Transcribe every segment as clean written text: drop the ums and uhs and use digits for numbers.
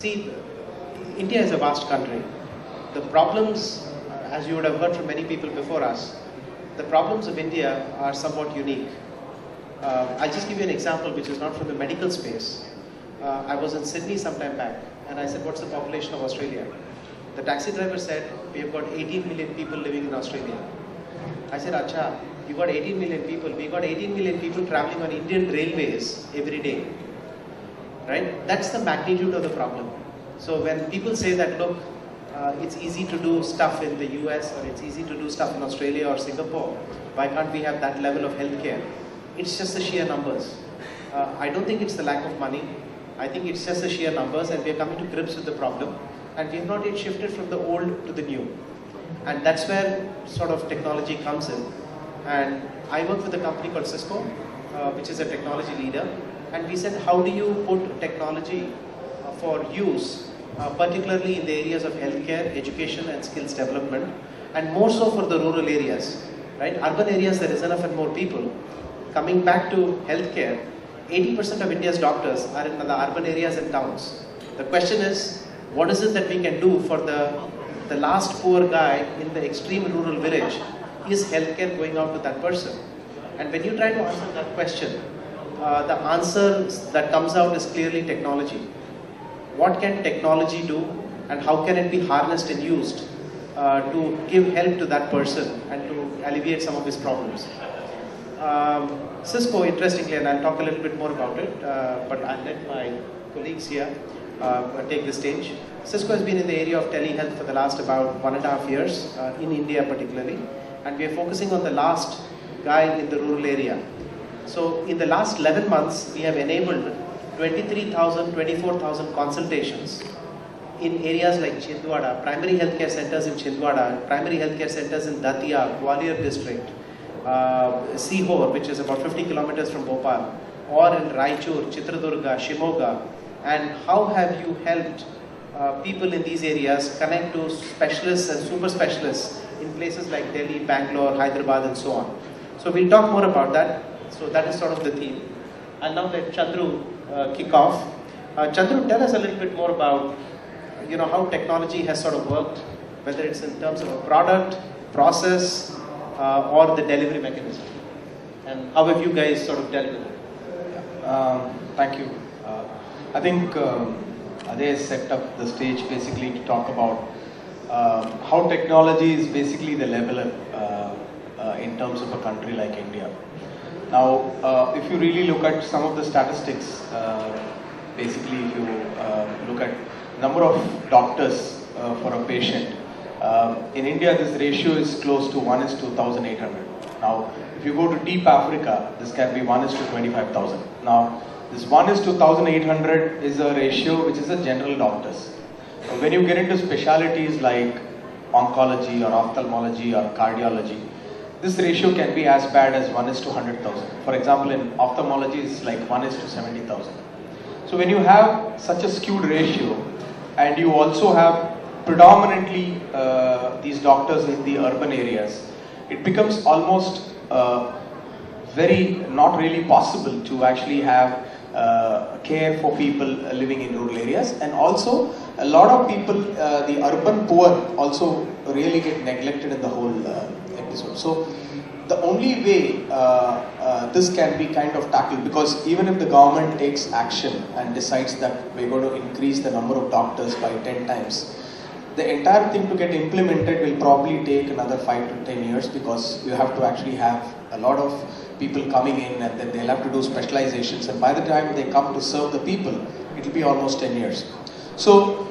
See, India is a vast country. The problems, as you would have heard from many people before us, the problems of India are somewhat unique. I'll just give you an example which is not from the medical space. I was in Sydney some time back and I said, what's the population of Australia? The taxi driver said, we have got 18 million people living in Australia. I said, Acha, you got 18 million people. We got 18 million people traveling on Indian railways every day. Right? That's the magnitude of the problem. So when people say that, look, it's easy to do stuff in the US or it's easy to do stuff in Australia or Singapore, why can't we have that level of healthcare? It's just the sheer numbers. I don't think it's the lack of money. I think it's just the sheer numbers, and we're coming to grips with the problem, and we have not yet shifted from the old to the new. And that's where sort of technology comes in. And I work with a company called Cisco, which is a technology leader. And we said, how do you put technology for use, particularly in the areas of healthcare, education and skills development, and more so for the rural areas, right? Urban areas, there is enough and more people. Coming back to healthcare, 80% of India's doctors are in the urban areas and towns. The question is, what is it that we can do for the last poor guy in the extreme rural village? Is healthcare going out to that person? And when you try to answer that question, the answer that comes out is clearly technology. What can technology do, and how can it be harnessed and used to give help to that person and to alleviate some of his problems? Cisco, interestingly, and I'll talk a little bit more about it, but I'll let my colleagues here take the stage. Cisco has been in the area of telehealth for the last about 1.5 years, in India particularly, and we are focusing on the last guy in the rural area. So in the last 11 months, we have enabled 23,000, 24,000 consultations in areas like Chhindwara, primary healthcare centers in Chhindwara, primary healthcare centers in Datia, Gwalior district, Sihor, which is about 50 kilometers from Bhopal, or in Raichur, Chitradurga, Shimoga. And how have you helped people in these areas connect to specialists and super specialists in places like Delhi, Bangalore, Hyderabad and so on. So we'll talk more about that. So that is sort of the theme. I'll now let Chandru kick off. Chandru, tell us a little bit more about how technology has sort of worked, whether it's in terms of a product, process, or the delivery mechanism. And how have you guys sort of dealt with it? Thank you. I think Ade set up the stage basically to talk about how technology is basically the leveler in terms of a country like India. Now, if you really look at some of the statistics, basically if you look at number of doctors for a patient, in India this ratio is close to 1 is to 1,800. Now, if you go to deep Africa, this can be 1 is to 25,000. Now, this 1 is to 1,800 is a ratio which is a general doctors. When you get into specialities like oncology or ophthalmology or cardiology, this ratio can be as bad as 1 is to 100,000. For example, in ophthalmology, it's like 1 is to 70,000. So when you have such a skewed ratio, and you also have predominantly these doctors in the urban areas, it becomes almost very not really possible to actually have care for people living in rural areas. And also, a lot of people, the urban poor also really get neglected in the whole episode. So the only way this can be kind of tackled, because even if the government takes action and decides that we're going to increase the number of doctors by 10 times, the entire thing to get implemented will probably take another 5 to 10 years, because you have to actually have a lot of people coming in, and then they'll have to do specializations, and by the time they come to serve the people, it will be almost 10 years. So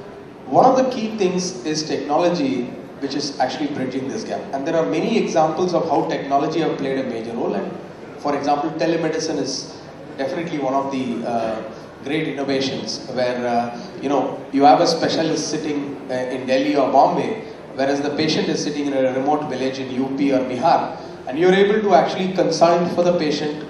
one of the key things is technology, which is actually bridging this gap. And there are many examples of how technology have played a major role. And for example, telemedicine is definitely one of the great innovations, where you have a specialist sitting in Delhi or Bombay, whereas the patient is sitting in a remote village in UP or Bihar, and you're able to actually consult for the patient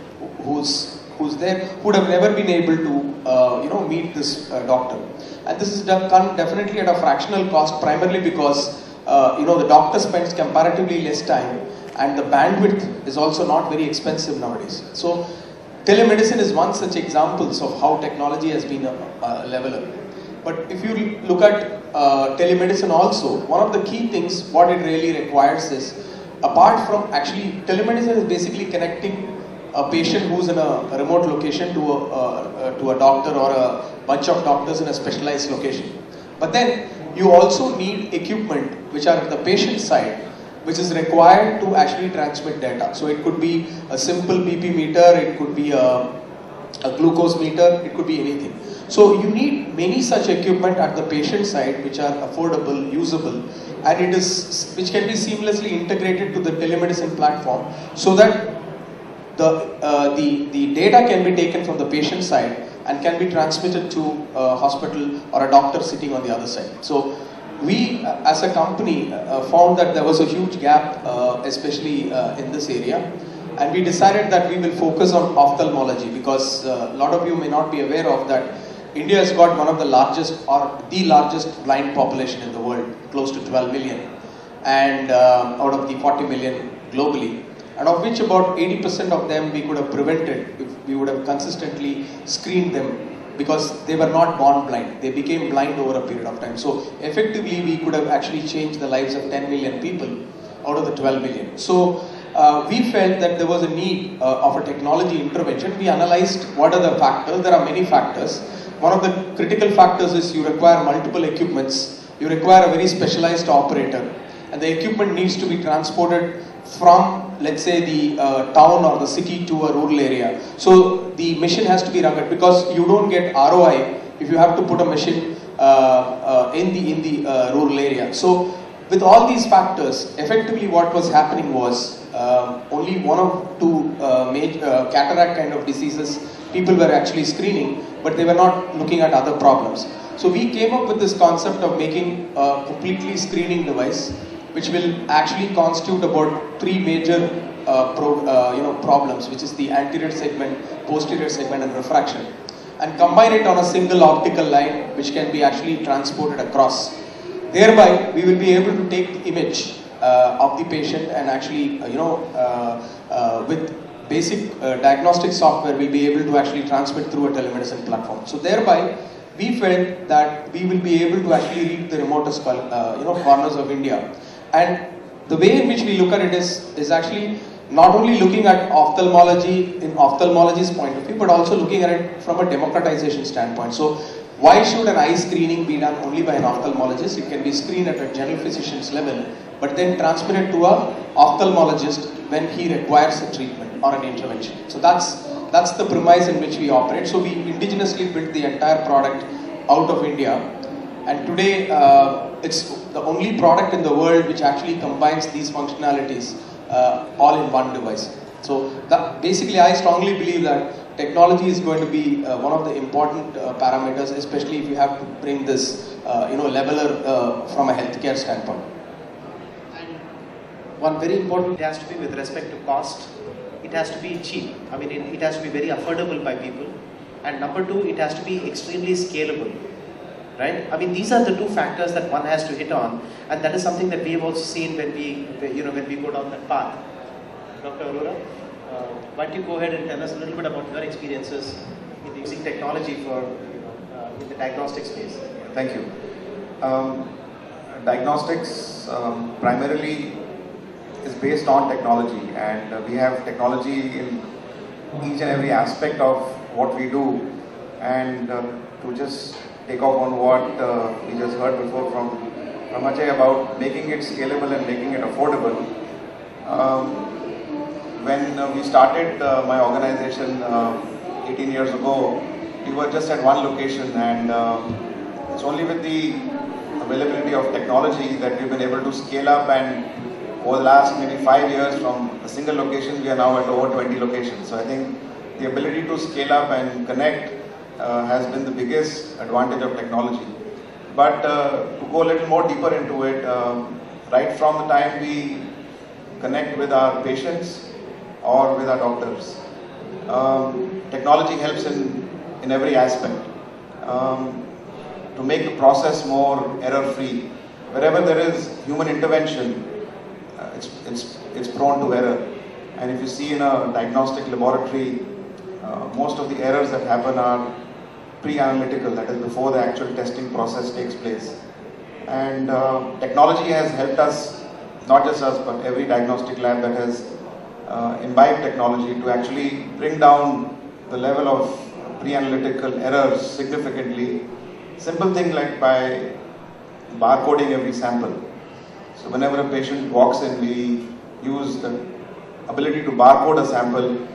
who's there, who would have never been able to meet this doctor. And this is done definitely at a fractional cost, primarily because the doctor spends comparatively less time, and the bandwidth is also not very expensive nowadays. So telemedicine is one such example of how technology has been a leveler. But if you look at telemedicine also, one of the key things what it really requires is, apart from actually, telemedicine is basically connecting a patient who's in a remote location to a doctor or a bunch of doctors in a specialized location. But then you also need equipment which are at the patient side, which is required to actually transmit data. So it could be a simple BP meter, it could be a glucose meter, it could be anything. So you need many such equipment at the patient side which are affordable, usable, and which can be seamlessly integrated to the telemedicine platform, so that the data can be taken from the patient side and can be transmitted to a hospital or a doctor sitting on the other side. So we as a company found that there was a huge gap, especially in this area, and we decided that we will focus on ophthalmology, because a lot of you may not be aware of that India has got one of the largest, or the largest blind population in the world, close to 12 million, and out of the 40 million globally, and of which about 80% of them we could have prevented if we would have consistently screened them, because they were not born blind, they became blind over a period of time. So effectively we could have actually changed the lives of 10 million people out of the 12 million. So we felt that there was a need of a technology intervention. We analyzed what are the factors. There are many factors. One of the critical factors is you require multiple equipments, you require a very specialized operator, and the equipment needs to be transported from, let's say, the town or the city to a rural area. So the machine has to be rugged, because you don't get ROI if you have to put a machine in the rural area. So with all these factors, effectively what was happening was only one or two major cataract kind of diseases people were actually screening, but they were not looking at other problems. So we came up with this concept of making a completely screening device, which will actually constitute about three major problems, which is the anterior segment, posterior segment, and refraction, and combine it on a single optical line, which can be actually transported across. Thereby, we will be able to take the image of the patient and actually, with basic diagnostic software, we'll be able to actually transmit through a telemedicine platform. So thereby, we felt that we will be able to actually reach the remotest corners of India. And the way in which we look at it is actually not only looking at ophthalmology in ophthalmology's point of view, but also looking at it from a democratization standpoint. So why should an eye screening be done only by an ophthalmologist? It can be screened at a general physician's level, but then transmitted to an ophthalmologist when he requires a treatment or an intervention. So that's the premise in which we operate. So we indigenously built the entire product out of India, and today it's the only product in the world which actually combines these functionalities all in one device. So basically I strongly believe that technology is going to be one of the important parameters, especially if you have to bring this leveler from a healthcare standpoint. And one very important, it has to be with respect to cost. It has to be cheap. I mean, it has to be very affordable by people. And number two, it has to be extremely scalable. Right? I mean, these are the two factors that one has to hit on, and that is something that we have also seen when we go down that path. Dr. Arora, why don't you go ahead and tell us a little bit about your experiences in using technology for in the diagnostic space? Thank you. Diagnostics primarily is based on technology, and we have technology in each and every aspect of what we do. And to just take off on what we just heard before from Ajay about making it scalable and making it affordable. When we started my organization 18 years ago, we were just at one location, and it's only with the availability of technology that we've been able to scale up, and over the last maybe 5 years from a single location, we are now at over 20 locations. So I think the ability to scale up and connect has been the biggest advantage of technology. But to go a little more deeper into it, right from the time we connect with our patients or with our doctors, technology helps in every aspect to make the process more error-free. Wherever there is human intervention, it's prone to error. And if you see in a diagnostic laboratory, most of the errors that happen are pre-analytical, that is before the actual testing process takes place. And technology has helped us, not just us, but every diagnostic lab that has imbibed technology to actually bring down the level of pre-analytical errors significantly. Simple thing like by barcoding every sample. So whenever a patient walks in, we use the ability to barcode a sample.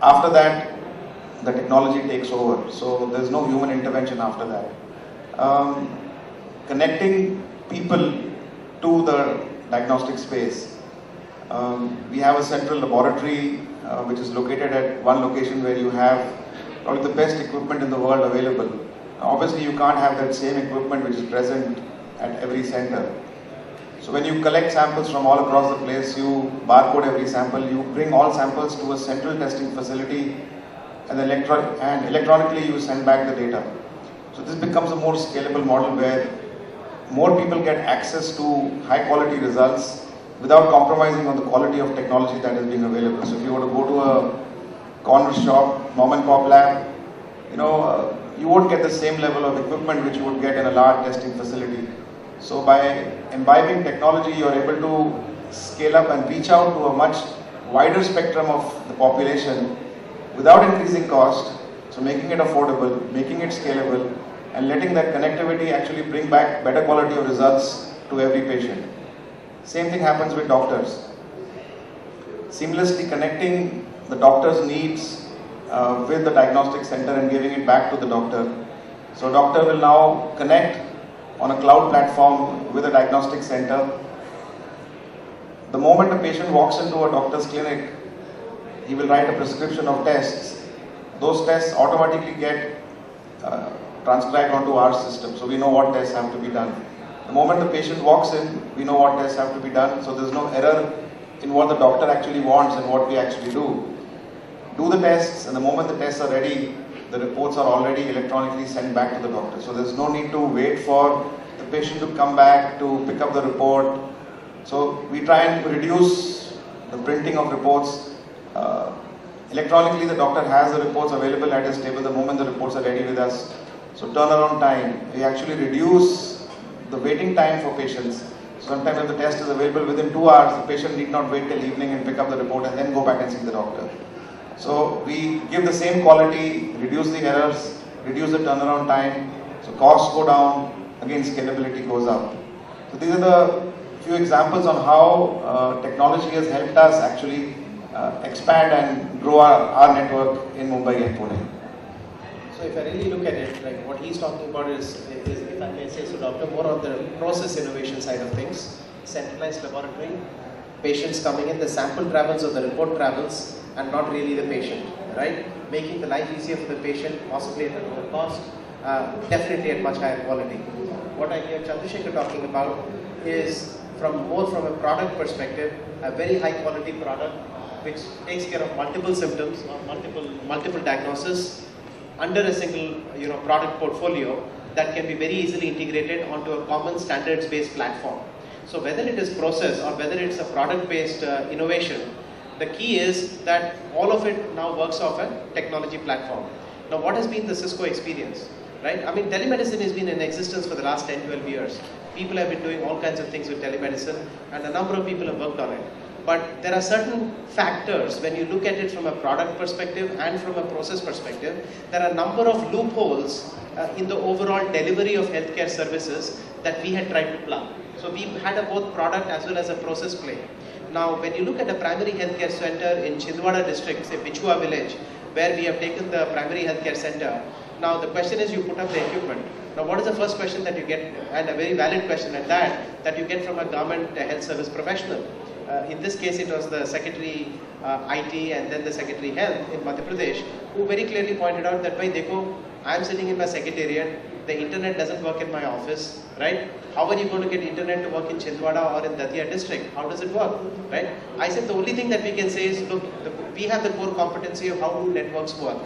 After that, the technology takes over. So there's no human intervention after that. Connecting people to the diagnostic space. We have a central laboratory which is located at one location where you have probably the best equipment in the world available. Obviously, you can't have that same equipment which is present at every center. So when you collect samples from all across the place, you barcode every sample, you bring all samples to a central testing facility, and electronically you send back the data. So this becomes a more scalable model where more people get access to high quality results without compromising on the quality of technology that is being available. So if you were to go to a corner shop, mom and pop lab, you won't get the same level of equipment which you would get in a large testing facility. So by imbibing technology, you are able to scale up and reach out to a much wider spectrum of the population without increasing cost. So making it affordable, making it scalable, and letting that connectivity actually bring back better quality of results to every patient. Same thing happens with doctors. Seamlessly connecting the doctor's needs with the diagnostic center and giving it back to the doctor. So doctor will now connect on a cloud platform with a diagnostic center. The moment a patient walks into a doctor's clinic, he will write a prescription of tests. Those tests automatically get transcribed onto our system, so we know what tests have to be done. The moment the patient walks in, we know what tests have to be done, so there's no error in what the doctor actually wants and what we actually do. Do the tests, and the moment the tests are ready, the reports are already electronically sent back to the doctor. So there's no need to wait for the patient to come back to pick up the report. So we try and reduce the printing of reports. Electronically, the doctor has the reports available at his table the moment the reports are ready with us. So turnaround time, we actually reduce the waiting time for patients. Sometimes if the test is available within 2 hours, the patient need not wait till evening and pick up the report and then go back and see the doctor. So we give the same quality, reduce the errors, reduce the turnaround time, so costs go down, again scalability goes up. So these are the few examples on how technology has helped us actually expand and grow our network in Mumbai and Pune. So if I really look at it, like what he's talking about is if I may say so, Doctor, more on the process innovation side of things, centralized laboratory, patients coming in, the sample travels or the report travels, and not really the patient, right? Making the life easier for the patient, possibly at a lower cost, definitely at much higher quality. What I hear Chandrasekhar talking about is more from a product perspective, a very high quality product which takes care of multiple symptoms or multiple diagnoses under a single product portfolio that can be very easily integrated onto a common standards based platform. So whether it is process or whether it's a product based innovation, the key is that all of it now works off a technology platform. Now what has been the Cisco experience, right? I mean, telemedicine has been in existence for the last 10-12 years. People have been doing all kinds of things with telemedicine and a number of people have worked on it. But there are certain factors when you look at it from a product perspective and from a process perspective. There are a number of loopholes in the overall delivery of healthcare services that we had tried to plug. So we had a both product as well as a process play. Now when you look at a primary healthcare center in Chindwara district, say Bichua village, where we have taken the primary healthcare center, now the question is you put up the equipment. Now what is the first question that you get, and a very valid question at that you get from a government health service professional? In this case, it was the Secretary IT and then the Secretary Health in Madhya Pradesh, who very clearly pointed out that, bhai, dekho, I am sitting in my secretariat, the internet doesn't work in my office, right? How are you going to get internet to work in Chindwara or in Datia district? How does it work, right? I said the only thing that we can say is, look, we have the core competency of how do networks work,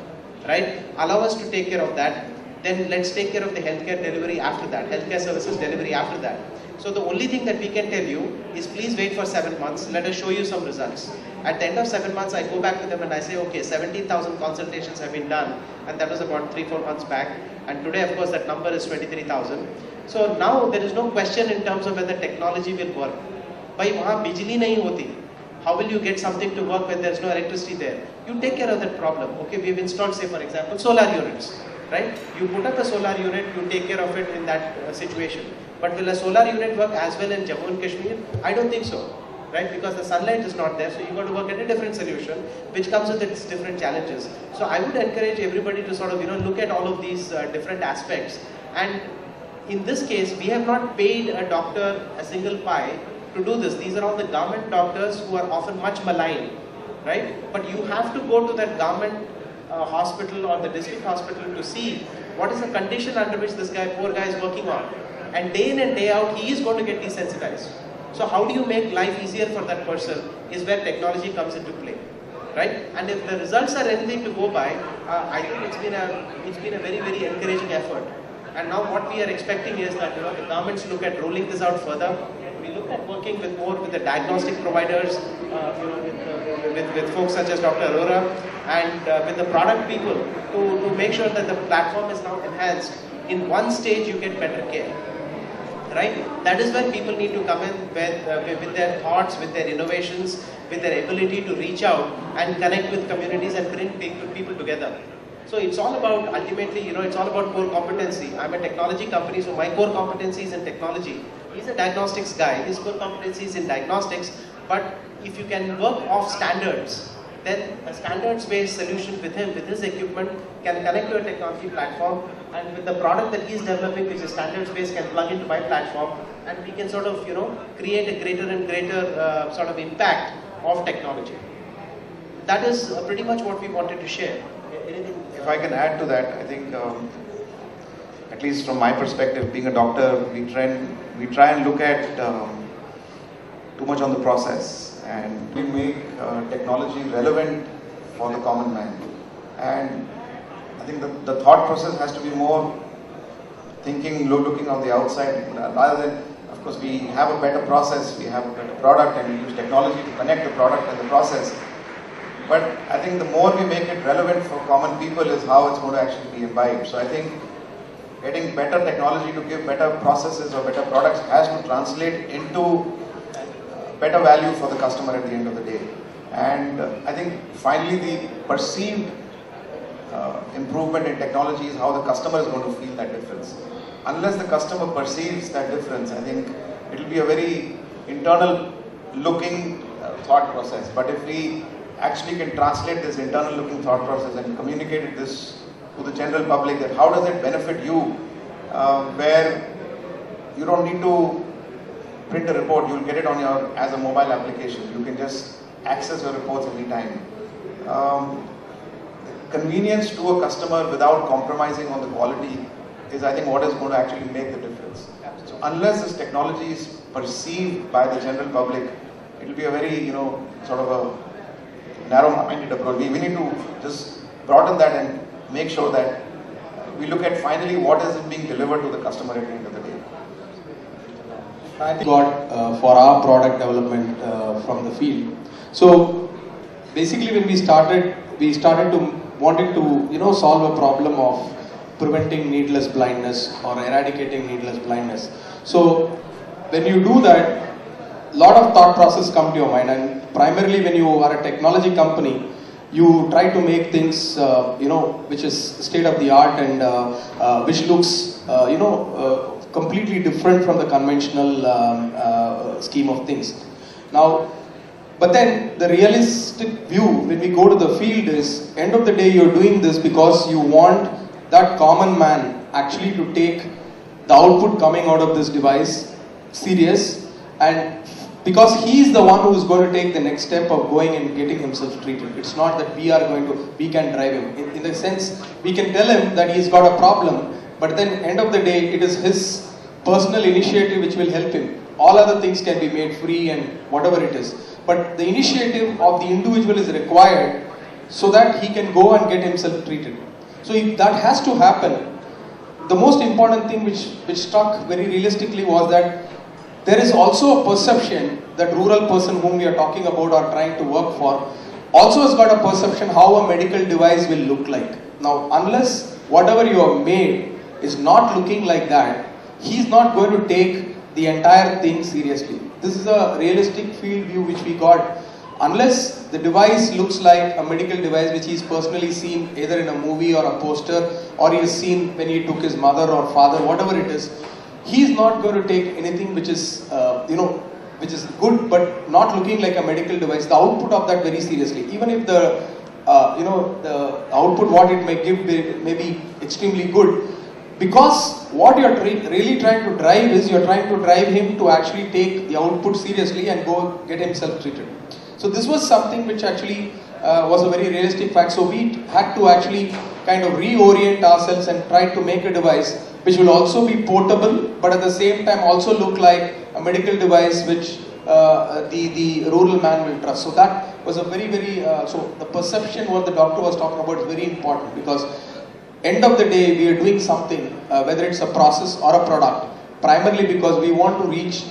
right? Allow us to take care of that. Then let's take care of the healthcare delivery after that, healthcare services delivery after that. So the only thing that we can tell you is please wait for 7 months, let us show you some results. At the end of 7 months, I go back to them and I say, okay, 17,000 consultations have been done, and that was about 3-4 months back. And today, of course, that number is 23,000. So now there is no question in terms of whether technology will work. Bhai, wahan bijli nahi hoti. How will you get something to work when there is no electricity there? You take care of that problem. Okay, we have installed, say for example, solar units, right? You put up a solar unit, you take care of it in that situation. But will a solar unit work as well in Jammu and Kashmir? I don't think so, right? Because the sunlight is not there, so you got to work at a different solution, which comes with its different challenges. So I would encourage everybody to sort of, look at all of these different aspects. And in this case, we have not paid a doctor a single pie to do this. These are all the government doctors who are often much maligned, right? But you have to go to that government hospital or the district hospital to see what is the condition under which this guy, poor guy, is working on. And day in and day out, he is going to get desensitized. So how do you make life easier for that person is where technology comes into play, right? And if the results are anything to go by, I think it's been a very, very encouraging effort. And now what we are expecting is that the governments look at rolling this out further. We look at working with the diagnostic providers, with folks such as Dr. Arora, and with the product people to make sure that the platform is now enhanced. In one stage, you get better care. Right? That is where people need to come in with their thoughts, with their innovations, with their ability to reach out and connect with communities and bring people together. So it's all about, ultimately, it's all about core competency. I'm a technology company, so my core competency is in technology. He's a diagnostics guy, his core competency is in diagnostics, but if you can work off standards, then a standards-based solution with him, with his equipment, can connect to a technology platform, and with the product that he's developing, which is standards-based, can plug into my platform, and we can sort of, create a greater and greater sort of impact of technology. That is pretty much what we wanted to share. Anything? If I can add to that, I think, at least from my perspective, being a doctor, we try and look at too much on the process, and we make technology relevant for the common man. And I think the thought process has to be more looking on the outside, rather than, of course, we have a better process, we have a better product, and we use technology to connect the product and the process. But I think the more we make it relevant for common people is how it's going to actually be imbibed. So I think getting better technology to give better processes or better products has to translate into better value for the customer at the end of the day. And I think finally the perceived improvement in technology is how the customer is going to feel that difference. Unless the customer perceives that difference, I think it will be a very internal looking thought process. But if we actually can translate this internal looking thought process and communicate this to the general public, that how does it benefit you, where you don't need to print a report, you'll get it on as a mobile application. You can just access your reports anytime. Convenience to a customer without compromising on the quality is, I think, what is going to actually make the difference. So unless this technology is perceived by the general public, it will be a very, sort of a narrow-minded approach. We need to just broaden that and make sure that we look at finally what is being delivered to the customer at the end of the day. I think got for our product development from the field. So basically, when we started to wanted to solve a problem of preventing needless blindness or eradicating needless blindness. So when you do that, a lot of thought process come to your mind, and primarily when you are a technology company, you try to make things which is state of the art and which looks completely different from the conventional scheme of things. Now, but then the realistic view when we go to the field is, end of the day, you're doing this because you want that common man actually to take the output coming out of this device serious, and because he is the one who is going to take the next step of going and getting himself treated. It's not that we can drive him. In the sense, we can tell him that he's got a problem, but then end of the day, it is his personal initiative which will help him. All other things can be made free and whatever it is. But the initiative of the individual is required so that he can go and get himself treated. So if that has to happen, the most important thing which struck very realistically was that there is also a perception that rural person whom we are talking about or trying to work for also has got a perception how a medical device will look like. Now, unless whatever you have made is not looking like that, he's not going to take the entire thing seriously. This is a realistic field view which we got. Unless the device looks like a medical device which he's personally seen either in a movie or a poster, or he has seen when he took his mother or father, whatever it is, he's not going to take anything which is, which is good but not looking like a medical device, the output of that very seriously. Even if the, the output what it may give may be extremely good, because what you're really trying to drive is, you're trying to drive him to actually take the output seriously and go get himself treated. So this was something which actually was a very realistic fact. So we had to actually kind of reorient ourselves and try to make a device which will also be portable, but at the same time also look like a medical device which the rural man will trust. So that was a very, so the perception what the doctor was talking about is very important, because end of the day we are doing something, whether it's a process or a product, primarily because we want to reach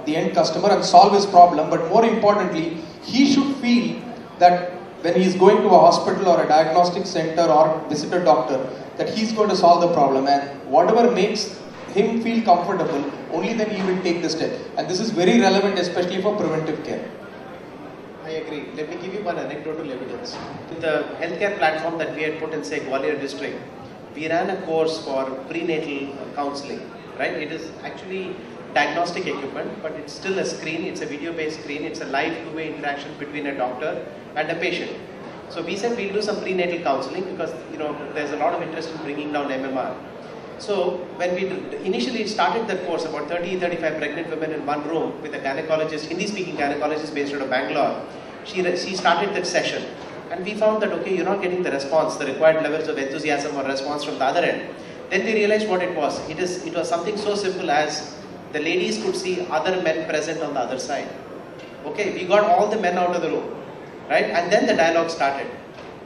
the end customer and solve his problem. But more importantly, he should feel that when he is going to a hospital or a diagnostic center or visit a doctor, that he's going to solve the problem, and whatever makes him feel comfortable, only then he will take the step. And this is very relevant, especially for preventive care. I agree. Let me give you one anecdotal evidence. The healthcare platform that we had put in, say, Gwalior district, we ran a course for prenatal counseling, right? It is actually diagnostic equipment, but it's still a screen, it's a video-based screen, it's a live two-way interaction between a doctor and a patient. So we said we'll do some prenatal counseling because, there's a lot of interest in bringing down MMR. So when we initially started that course, about 30-35 pregnant women in one room with a gynecologist, Hindi-speaking gynecologist based out of Bangalore, she started that session. And we found that, okay, you're not getting the response, the required levels of enthusiasm or response from the other end. Then we realized what it was. It was something so simple as the ladies could see other men present on the other side. Okay, we got all the men out of the room, right? And then the dialogue started.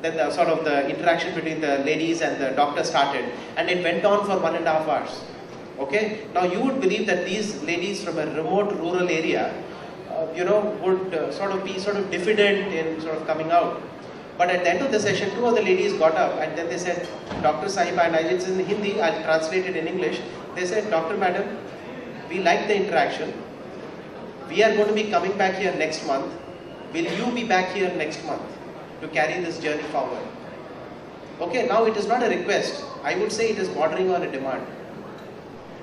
Then the sort of the interaction between the ladies and the doctor started, and it went on for 1.5 hours. Okay, now you would believe that these ladies from a remote rural area, would sort of be diffident in sort of coming out. But at the end of the session, 2 of the ladies got up and then they said, Dr. Sahiba, and it's in Hindi, I'll translate it in English. They said, Dr. Madam, we like the interaction. We are going to be coming back here next month. Will you be back here next month to carry this journey forward? Okay, now it is not a request. I would say it is bordering on a demand.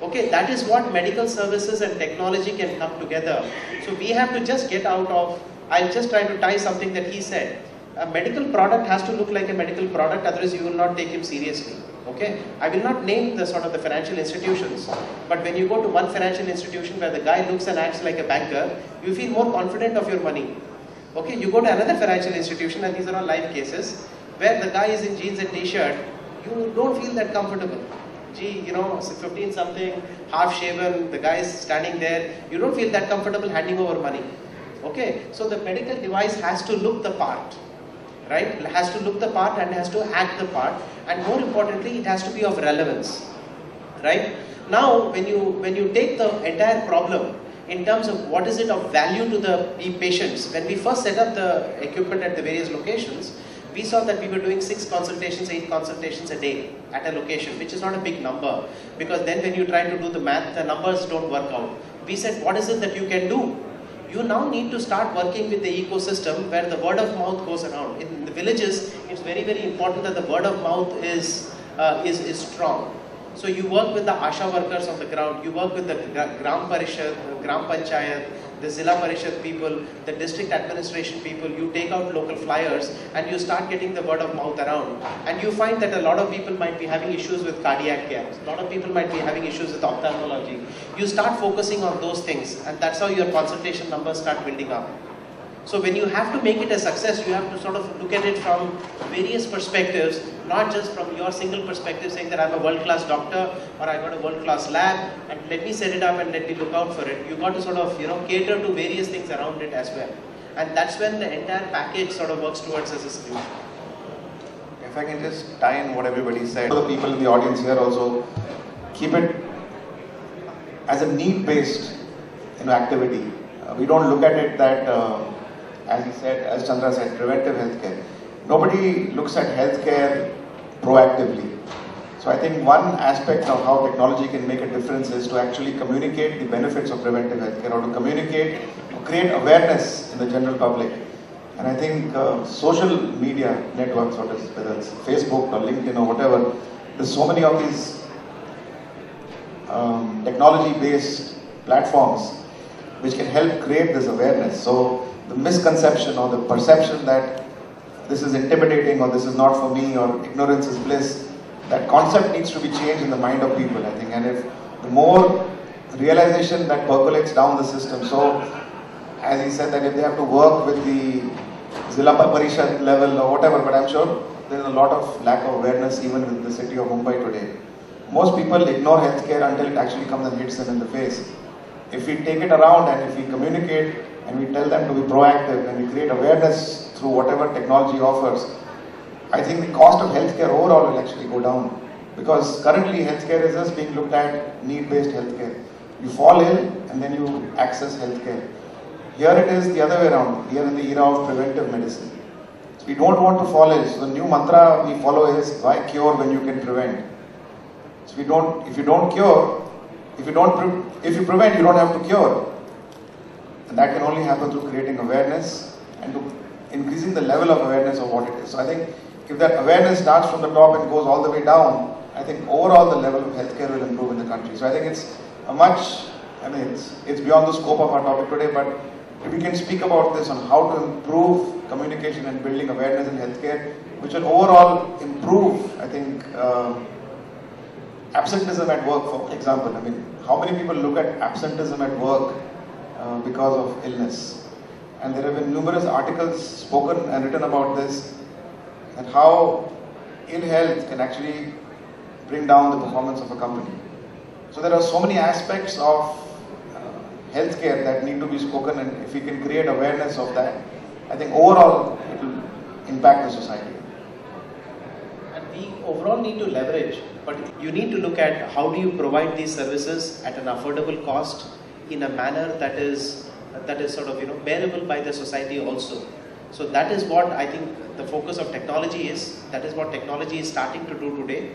Okay, that is what medical services and technology can come together. So we have to just get out of, I'll just try to tie something that he said. A medical product has to look like a medical product, otherwise you will not take him seriously. Okay, I will not name the sort of the financial institutions, but when you go to one financial institution where the guy looks and acts like a banker, you feel more confident of your money. Okay, you go to another financial institution, and these are all live cases, where the guy is in jeans and t-shirt, you don't feel that comfortable. Gee, 15 something, half shaven, the guy is standing there, you don't feel that comfortable handing over money. Okay, so the medical device has to look the part. Right? It has to look the part and has to act the part, and more importantly, it has to be of relevance. Right? Now, when you take the entire problem in terms of what is it of value to the patients, when we first set up the equipment at the various locations, we saw that we were doing 6 consultations, 8 consultations a day at a location, which is not a big number, because then when you try to do the math, the numbers don't work out. We said, what is it that you can do? You now need to start working with the ecosystem where the word of mouth goes around. In the villages, it's very, very important that the word of mouth is strong. So you work with the Asha workers on the ground, you work with the Gram Parishad, Gram Panchayat, the Zilla Parishad people, the district administration people, you take out local flyers and you start getting the word of mouth around. And you find that a lot of people might be having issues with cardiac care, a lot of people might be having issues with ophthalmology. You start focusing on those things, and that's how your consultation numbers start building up. So when you have to make it a success, you have to sort of look at it from various perspectives, not just from your single perspective saying that I'm a world-class doctor or I've got a world-class lab and let me set it up and let me look out for it. You've got to sort of, cater to various things around it as well. And that's when the entire package sort of works towards as a solution. If I can just tie in what everybody said, for the people in the audience here also, keep it as a need-based activity. We don't look at it that as he said, as Chandra said, preventive healthcare. Nobody looks at healthcare proactively. So I think one aspect of how technology can make a difference is to actually communicate the benefits of preventive healthcare, or to communicate, to create awareness in the general public. And I think social media networks, whether it's Facebook or LinkedIn or whatever, there's so many of these technology-based platforms which can help create this awareness. So the misconception or the perception that this is intimidating or this is not for me or ignorance is bliss, that concept needs to be changed in the mind of people, I think. And if the more realization that percolates down the system, so as he said that if they have to work with the Zilla Parishad level or whatever, but I'm sure there's a lot of lack of awareness even in the city of Mumbai today. Most people ignore healthcare until it actually comes and hits them in the face. If we take it around and if we communicate and we tell them to be proactive and we create awareness through whatever technology offers, I think the cost of healthcare overall will actually go down. Because currently healthcare is just being looked at need-based healthcare. You fall ill and then you access healthcare. Here it is the other way around. We are in the era of preventive medicine. So we don't want to fall ill. So the new mantra we follow is, why cure when you can prevent? So if you don't cure, if you prevent, you don't have to cure. And that can only happen through creating awareness and to increasing the level of awareness of what it is. So I think if that awareness starts from the top and goes all the way down, I think overall the level of healthcare will improve in the country. So I think it's it's beyond the scope of our topic today, but if we can speak about this on how to improve communication and building awareness in healthcare, which will overall improve, I think, absenteeism at work, for example. I mean, how many people look at absenteeism at work because of illness? And there have been numerous articles spoken and written about this, and how ill health can actually bring down the performance of a company. So there are so many aspects of healthcare that need to be spoken, and if we can create awareness of that, I think overall it will impact the society. And we overall need to leverage, but you need to look at how do you provide these services at an affordable cost in a manner that is sort of bearable by the society also. So that is what I think the focus of technology is. That is what technology is starting to do today.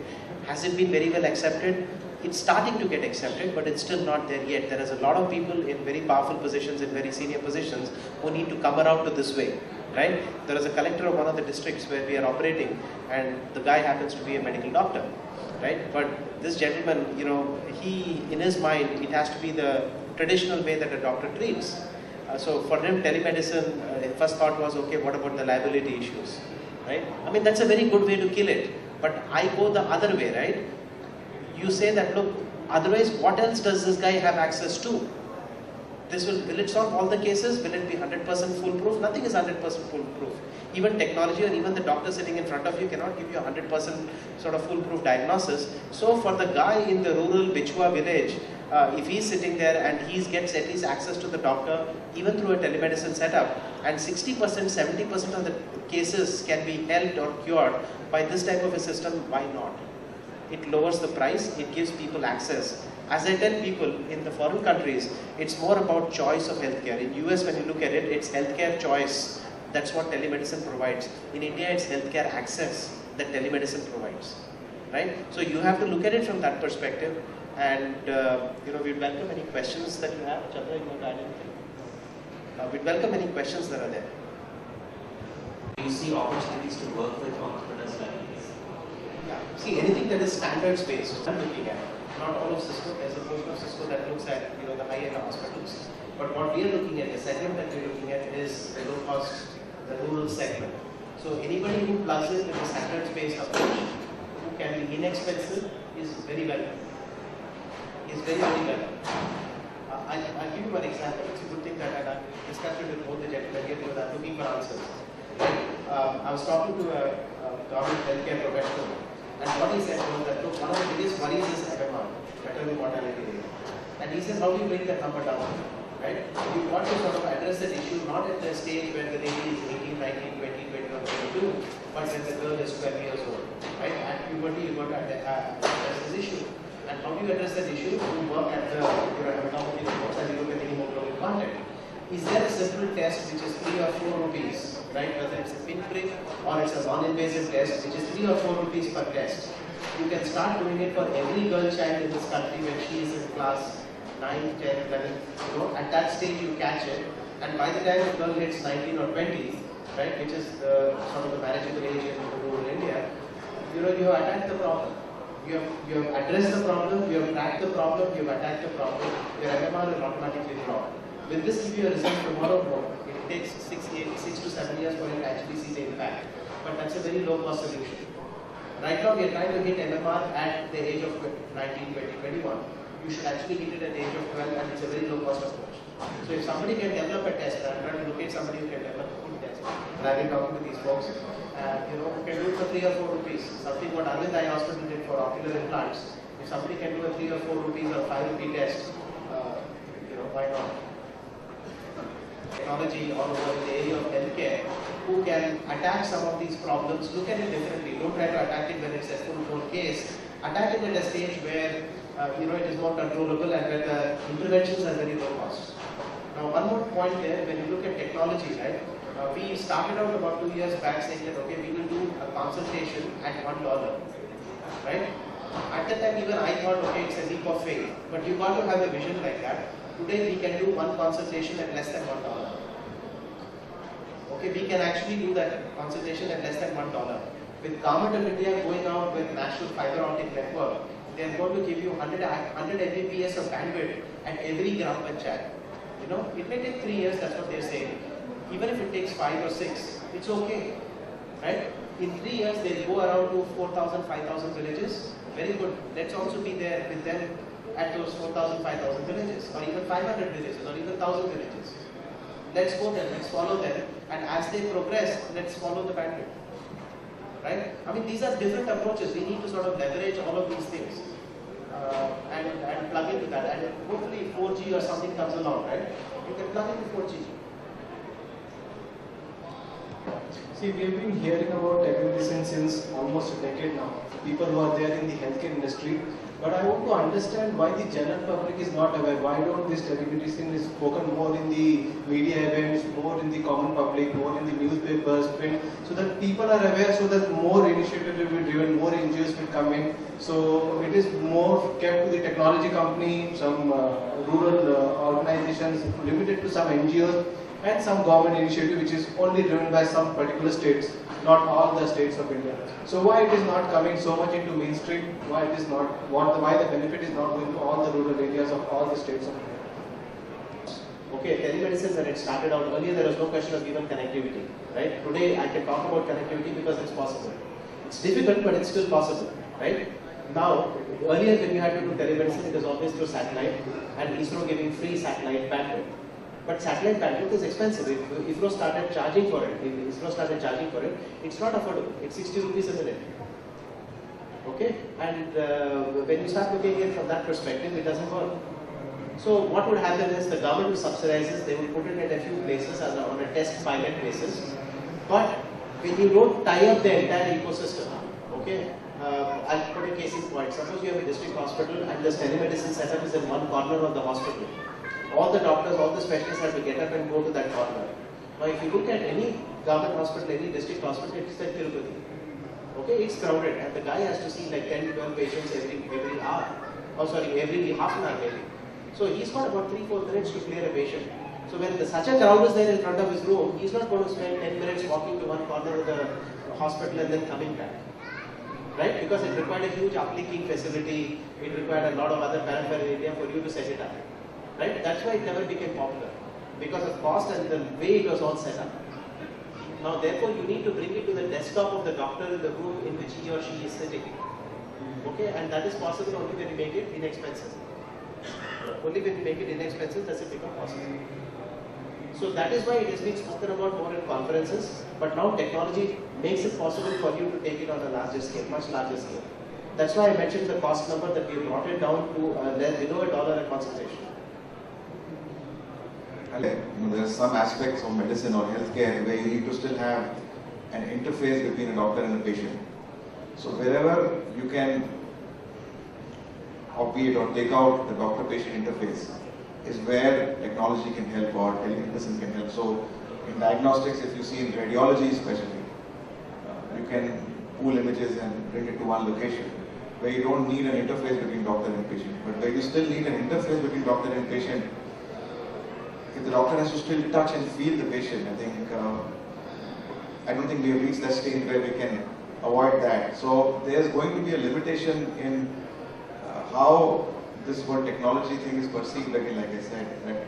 Has it been very well accepted? It's starting to get accepted, but it's still not there yet. There is a lot of people in very powerful positions, in very senior positions, who need to come around to this way, right? There is a collector of one of the districts where we are operating, and the guy happens to be a medical doctor, right? But this gentleman, he, in his mind, it has to be the traditional way that a doctor treats. So for him, telemedicine, first thought was, okay, what about the liability issues, right? I mean, that's a very good way to kill it. But I go the other way, right? You say that, look, otherwise what else does this guy have access to? Will it solve all the cases? Will it be 100% foolproof? Nothing is 100% foolproof. Even technology or even the doctor sitting in front of you cannot give you a 100% sort of foolproof diagnosis. So for the guy in the rural Bichwa village, if he's sitting there and he gets at least access to the doctor, even through a telemedicine setup, and 60%, 70% of the cases can be helped or cured by this type of a system, why not? It lowers the price, it gives people access. As I tell people, in the foreign countries, it's more about choice of healthcare. In US, when you look at it, it's healthcare choice. That's what telemedicine provides. In India, it's healthcare access that telemedicine provides, right? So you have to look at it from that perspective. And we'd welcome any questions that you have. Chandra, you want to add anything? We'd welcome any questions that are there. Do you see opportunities to work with entrepreneurs like this? Yeah. See, anything that is standards based, I'm looking at. Not all of Cisco. There's a portion of Cisco that looks at the high-end hospitals. But what we are looking at, the segment that we're looking at is the low-cost, the rural segment. So anybody who plugs in with a standards-based approach, who can be inexpensive, is very welcome. Is very, very welcome. I'll give you one example. It's a good thing that I've discussed it with both the gentlemen here because I'm looking for answers. I was talking to a government healthcare professional, and what he said was that, look, one of the biggest worries is MMR, maternal mortality rate. And he says, how do you bring that number down? Right? You want to sort of address that issue not at the stage where the lady is 18, 19, 20, 21, 22, but when the girl is 12 years old. Right? At puberty, you got to address this issue. And how do you address that issue? You work at the hematology reports and you look at the hemoglobin content. Is there a simple test which is 3 or 4 rupees, right? Whether it's a pinprick or it's a non-invasive test, which is 3 or 4 rupees per test. You can start doing it for every girl child in this country when she is in class 9, 10, 11. You know, at that stage you catch it, and by the time the girl hits 19 or 20, right, which is the sort of the marriageable age in rural India, you know, you have attacked the problem. You have addressed the problem, you have tracked the problem, you have attacked the problem, your MMR will automatically drop. Will this give you a result tomorrow? No. It takes 6 to 7 years for you to actually see the impact. But that's a very low cost solution. Right now we are trying to hit MMR at the age of 19, 20, 21. You should actually hit it at the age of 12, and it's a very low cost approach. So if somebody can develop a test, I'm trying to locate somebody who can develop a good test. And I've been talking to these folks. You know, who can do it for 3 or 4 rupees. Something what Arvind Eye Hospital did for ocular implants. If somebody can do a 3 or 4 rupees or 5 rupee test, you know, why not? Technology all over in the area of healthcare, who can attack some of these problems, look at it differently. Don't try to attack it when it's a full-blown case. Attack it at a stage where you know, it is more controllable and where the interventions are very low cost. Now, one more point there, when you look at technology, right? We started out about 2 years back saying that, okay, we will do a consultation at $1, right? At that time, even I thought, okay, it's a leap of faith. But you got to have a vision like that. Today, we can do one consultation at less than $1. Okay, we can actually do that consultation at less than $1. With Government of India going out with National Fiber Optic Network, they are going to give you 100 Mbps of bandwidth at every Gram Panchayat. You know, it may take 3 years, that's what they are saying. Even if it takes 5 or 6, it's okay, right? In 3 years, they'll go around to 4,000, 5,000 villages. Very good. Let's also be there with them at those 4,000, 5,000 villages, or even 500 villages, or even 1,000 villages. Let's go there, let's follow them, and as they progress, let's follow the bandwidth. Right? I mean, these are different approaches. We need to sort of leverage all of these things and plug into that. And hopefully 4G or something comes along, right? You can plug into 4G. See, we have been hearing about telemedicine since almost a decade now. People who are there in the healthcare industry. But I want to understand why the general public is not aware. Why don't this telemedicine is spoken more in the media events, more in the common public, more in the newspapers, print, so that people are aware, so that more initiatives will be driven, more NGOs will come in. So it is more kept to the technology company, some rural organizations, limited to some NGOs, and some government initiative which is only driven by some particular states, not all the states of India. So why it is not coming so much into mainstream? Why it is not? Why the benefit is not going to all the rural areas of all the states of India? Okay, telemedicine, when it started out earlier, there was no question of even connectivity, right? Today, I can talk about connectivity because it's possible. It's difficult, but it's still possible, right? Now, earlier when you had to do telemedicine, it was always through satellite, and ISRO giving free satellite bandwidth. But satellite bandwidth is expensive. If ISRO started charging for it, it's not affordable. It's 60 rupees a minute. Okay? And when you start looking at it from that perspective, it doesn't work. So what would happen is the government subsidizes, they will put it at a few places on a test pilot basis. But when you don't tie up the entire ecosystem, okay? I'll put a case in point. Suppose you have a district hospital and the telemedicine setup is in one corner of the hospital. All the doctors, all the specialists have to get up and go to that corner. Now if you look at any government hospital, any district hospital, it's like Tirupati. Okay, it's crowded and the guy has to see like 10 to 12 patients every hour. Oh sorry, every half an hour maybe. So he's got about 3-4 minutes to clear a patient. So when such a crowd is there in front of his room, he's not going to spend 10 minutes walking to one corner of the hospital and then coming back. Right? Because it required a huge uplinking facility, it required a lot of other paraphernalia for you to set it up. Right? That's why it never became popular. Because of cost and the way it was all set up. Now therefore you need to bring it to the desktop of the doctor in the room in which he or she is sitting. Okay? And that is possible only when you make it inexpensive. Only when you make it inexpensive does it become possible. So that is why it has been spoken about more in conferences, but now technology makes it possible for you to take it on a larger scale, much larger scale. That's why I mentioned the cost number that we brought it down to below $1 a consultation. There are some aspects of medicine or healthcare where you need to still have an interface between a doctor and a patient. So wherever you can obviate or take out the doctor-patient interface is where technology can help or telemedicine can help. So in diagnostics, if you see in radiology especially, you can pool images and bring it to one location. where you don't need an interface between doctor and patient. But where you still need an interface between doctor and patient, if the doctor has to still touch and feel the patient, I don't think we have reached that stage where we can avoid that. So there's going to be a limitation in how this whole technology thing is perceived again, like I said, that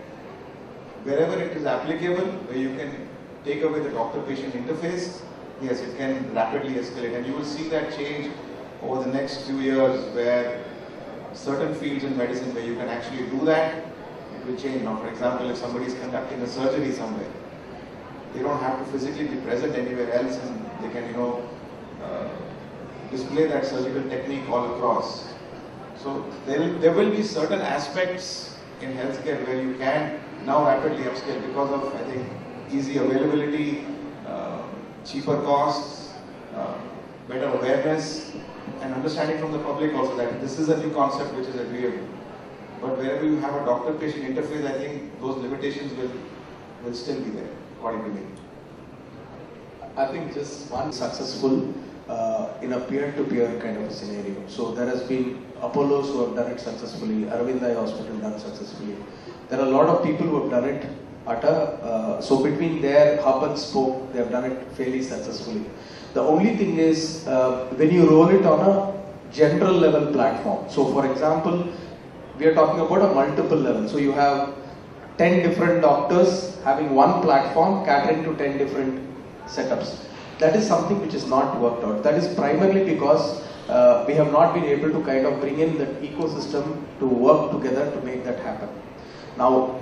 wherever it is applicable, where you can take away the doctor-patient interface, yes, it can rapidly escalate. And you will see that change over the next few years, where certain fields in medicine where you can actually do that, it will change. Now, for example, if somebody is conducting a surgery somewhere, they don't have to physically be present anywhere else, and they can, display that surgical technique all across. So there will be certain aspects in healthcare where you can now rapidly upscale because of, I think, easy availability, cheaper costs, better awareness, and understanding from the public also that this is a new concept which is agreeable. But wherever you have a doctor-patient interface, I think those limitations will still be there, according to me. I think just one successful in a peer-to-peer kind of a scenario. So there has been Apollos who have done it successfully, Aravind Eye Hospital done successfully. There are a lot of people who have done it at so between their hub and spoke, they have done it fairly successfully. The only thing is when you roll it on a general level platform. So for example, we are talking about a multiple level. So you have 10 different doctors having one platform catering to 10 different setups. That is something which is not worked out. That is primarily because we have not been able to kind of bring in that ecosystem to work together to make that happen. Now,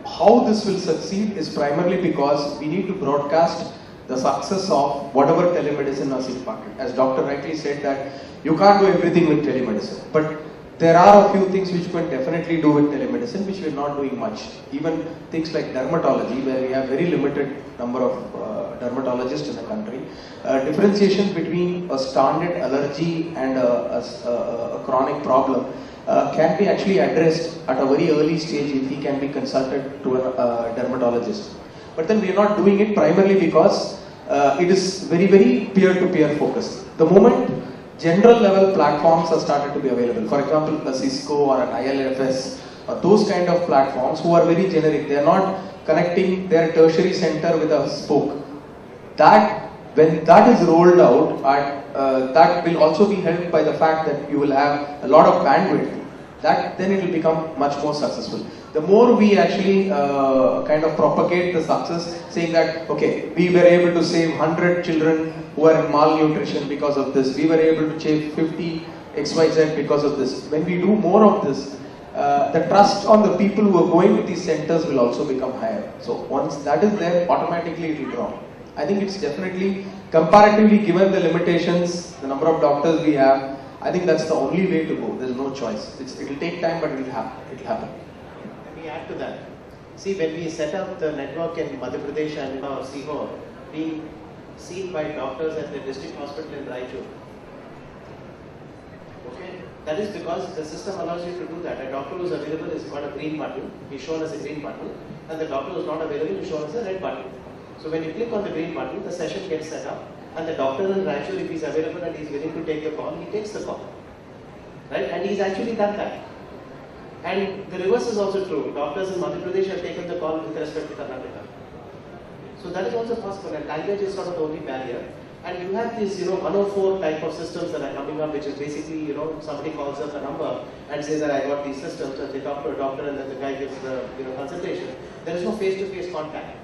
how this will succeed is primarily because we need to broadcast the success of whatever telemedicine has impacted. As Dr. rightly said that you can't do everything with telemedicine, but there are a few things which you can definitely do with telemedicine which we are not doing much. Even things like dermatology, where we have very limited number of dermatologists in the country. Differentiation between a standard allergy and a chronic problem can be actually addressed at a very early stage if he can be consulted to a dermatologist. But then we are not doing it primarily because it is very, very peer-to-peer focused. The moment general level platforms are started to be available, for example, a Cisco or an ILFS, those kind of platforms who are very generic, they are not connecting their tertiary center with a spoke. That, when that is rolled out, that will also be helped by the fact that you will have a lot of bandwidth. That then it will become much more successful. The more we actually kind of propagate the success, saying that, okay, we were able to save 100 children who are in malnutrition because of this, we were able to save 50 XYZ because of this. When we do more of this, the trust on the people who are going to these centers will also become higher. So once that is there, automatically it will grow. I think it's definitely, comparatively given the limitations, the number of doctors we have, I think that's the only way to go. There's no choice. It will take time, but it will happen. Let me add to that. See, when we set up the network in Madhya Pradesh and Sihor, being seen by doctors at the district hospital in Raichur. Okay, that is because the system allows you to do that. A doctor who is available has got a green button. He's shown as a green button, and the doctor who is not available is shown as a red button. So when you click on the green button, the session gets set up, and the doctor in Raichur, if he's available and he's willing to take the call, he takes the call. Right? And he's actually done that. And the reverse is also true. Doctors in Madhya Pradesh have taken the call with respect to Karnataka. So that is also possible, and language is sort of the only barrier. And you have these, 104 type of systems that are coming up, which is basically, somebody calls up a number and says that I got these systems, and they talk to a doctor, and then the guy gives the, consultation. There is no face-to-face contact.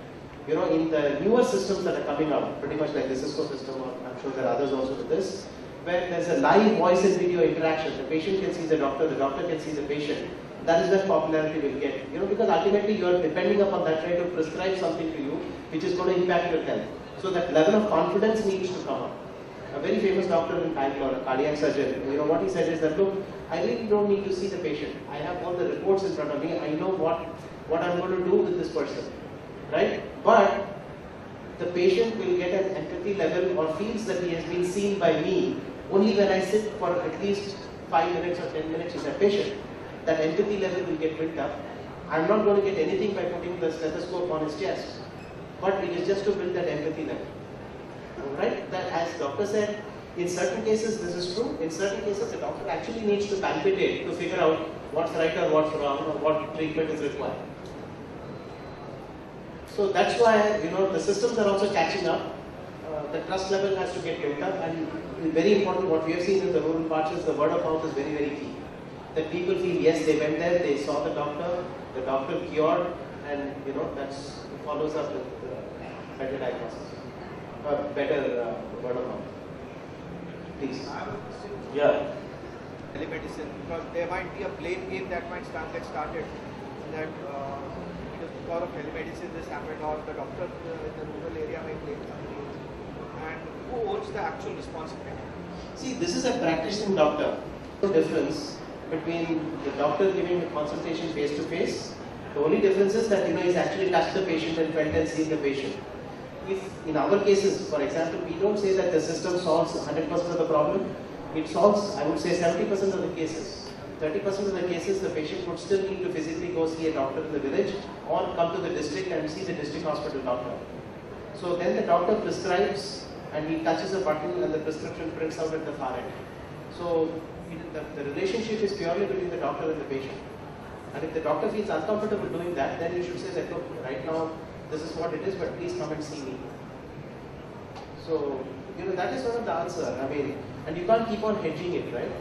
In the newer systems that are coming out, pretty much like the Cisco system, or I'm sure there are others also with this, where there's a live voice and video interaction. The patient can see the doctor can see the patient. That is where popularity will get. Because ultimately you are depending upon that trying to prescribe something to you, which is going to impact your health. So that level of confidence needs to come up. A very famous doctor in Bangalore, a cardiac surgeon, what he said is that, look, I really don't need to see the patient. I have all the reports in front of me. I know what I'm going to do with this person. Right? But the patient will get an empathy level or feels that he has been seen by me only when I sit for at least 5 minutes or 10 minutes with that patient. That empathy level will get built up. I'm not going to get anything by putting the stethoscope on his chest, but it is just to build that empathy level. Right? That, as doctor said, In certain cases this is true, in certain cases the doctor actually needs to palpitate to figure out what's right or what's wrong or what treatment is required. So that's why, the systems are also catching up. The trust level has to get built up, and very important, what we have seen in the rural parts is the word of mouth is very, very key. That people feel, yes, they went there, they saw the doctor cured, and that follows up with better diagnosis, better word of mouth. Please. Yeah. Telemedicine, because there might be a blame game that might get started that it is because of telemedicine this happened, or the doctor in the rural area may blame something, and who owns the actual responsibility? See, this is a practicing doctor. No difference between the doctor giving the consultation face to face. The only difference is that he's actually touched the patient and felt and seen the patient. If in our cases, for example, we don't say that the system solves 100% of the problem, it solves, I would say, 70% of the cases. 30% of the cases, the patient would still need to physically go see a doctor in the village or come to the district and see the district hospital doctor. So then the doctor prescribes and he touches a button and the prescription prints out at the far end. So the relationship is purely between the doctor and the patient. And if the doctor feels uncomfortable doing that, then you should say that, look, right now this is what it is, but please come and see me. So, that is one of the answer. I mean, and you can't keep on hedging it, right?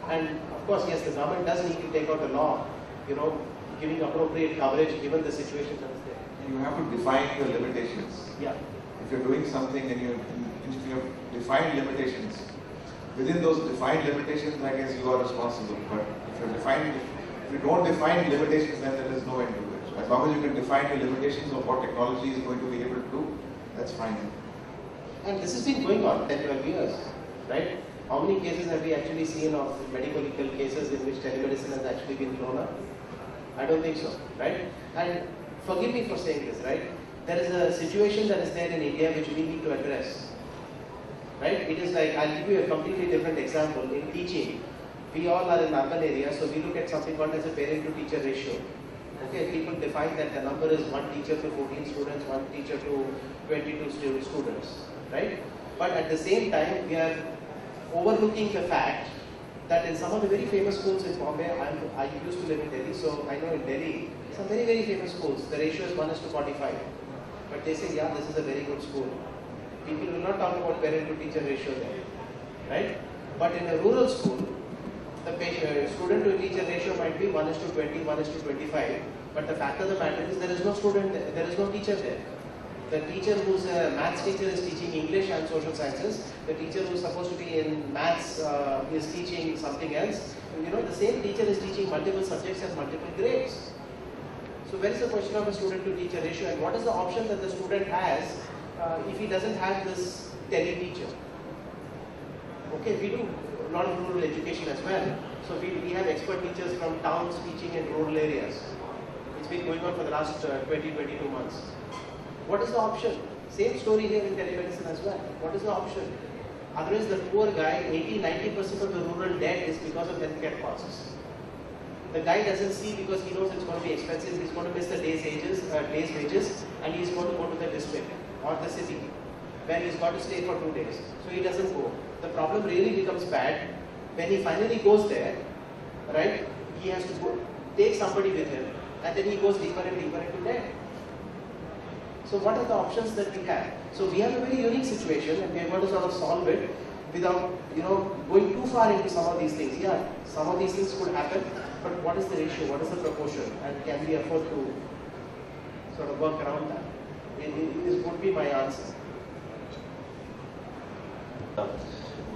And of course, yes, the government does need to take out a law, giving appropriate coverage given the situation that is there. You have to define your limitations. Yeah. If you're doing something and you have defined limitations, within those defined limitations, I guess you are responsible. But if you don't define limitations, then there is no end to it. So as long as you can define the limitations of what technology is going to be able to do, that's fine. And this has been going on 10, 12 years, right? How many cases have we actually seen of medical legal cases in which telemedicine has actually been thrown up? I don't think so, right? And forgive me for saying this, right? There is a situation that is there in India which we need to address, right? It is like, I'll give you a completely different example. In teaching, we all are in urban areas, so we look at something called as a parent-to-teacher ratio. Okay, people define that the number is 1 teacher to 14 students, 1 teacher to 22 students, right? But at the same time, we are overlooking the fact that in some of the very famous schools in Bombay, I used to live in Delhi, so I know in Delhi, some very, very famous schools, the ratio is 1:45. But they say, yeah, this is a very good school. People will not talk about parent-to-teacher ratio there, right? But in a rural school, the student-to-teacher ratio might be 1:20, 1:25. But the fact of the matter is there is no student there, there is no teacher there. The teacher who's a maths teacher is teaching English and social sciences. The teacher who's supposed to be in maths is teaching something else. The same teacher is teaching multiple subjects at multiple grades. So where is the question of a student-to-teacher ratio, and what is the option that the student has if he doesn't have this tele-teacher? Okay, we do a lot of rural education as well. So we have expert teachers from towns teaching in rural areas. It's been going on for the last 20-22 months. What is the option? Same story here in telemedicine as well. What is the option? Otherwise, the poor guy, 80-90% of the rural debt is because of healthcare costs. The guy doesn't see because he knows it's going to be expensive. He's going to miss the day's wages, and he's going to go to the district or the city where he's got to stay for 2 days. So he doesn't go. The problem really becomes bad when he finally goes there, right? He has to go, take somebody with him, and then he goes deeper and deeper into debt. So what are the options that we have? So we have a very unique situation, and we are going to sort of solve it without, going too far into some of these things. Yeah, some of these things could happen, but what is the ratio? What is the proportion? And can we afford to sort of work around that? This would be my answer.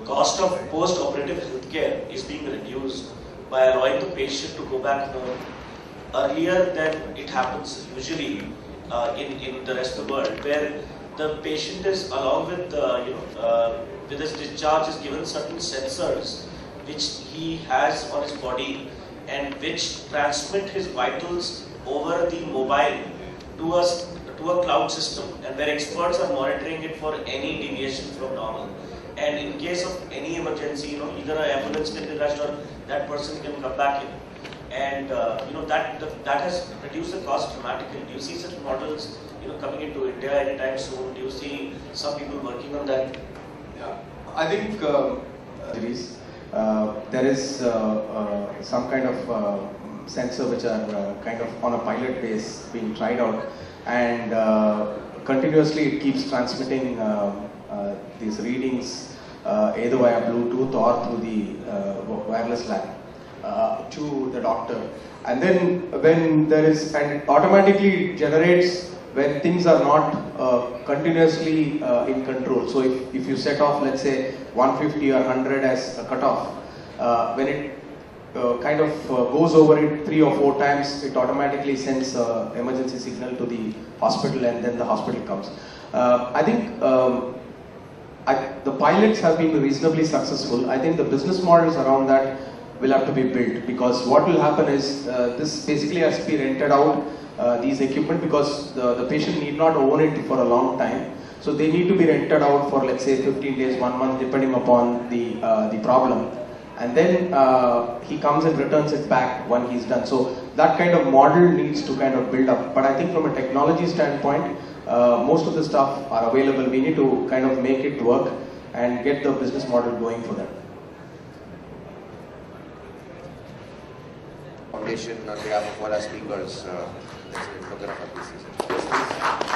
Cost of post-operative healthcare is being reduced by allowing the patient to go back home earlier than it happens usually in the rest of the world, where the patient is, along with with his discharge, is given certain sensors which he has on his body and which transmit his vitals over the mobile to a cloud system, and where experts are monitoring it for any deviation from normal. And in case of any emergency, either an ambulance can be rushed or that person can come back in. And that has reduced the cost dramatically. Do you see such models coming into India anytime soon? Do you see some people working on that? Yeah, I think there is some kind of sensor which are kind of on a pilot base being tried out, and continuously it keeps transmitting these readings either via Bluetooth or through the wireless LAN to the doctor. And then when there is, and it automatically generates when things are not continuously in control. So if you set off, let's say 150 or 100 as a cutoff, when it kind of goes over it 3 or 4 times, it automatically sends emergency signal to the hospital, and then the hospital comes. I think the pilots have been reasonably successful. I think the business models around that will have to be built, because what will happen is this basically has to be rented out, these equipment, because the patient need not own it for a long time. So they need to be rented out for, let's say, 15 days, 1 month, depending upon the problem. And then he comes and returns it back when he's done. So that kind of model needs to kind of build up. But I think from a technology standpoint, most of the stuff are available. We need to kind of make it work and get the business model going for them. Foundation on behalf of all our speakers, let's photograph our pieces.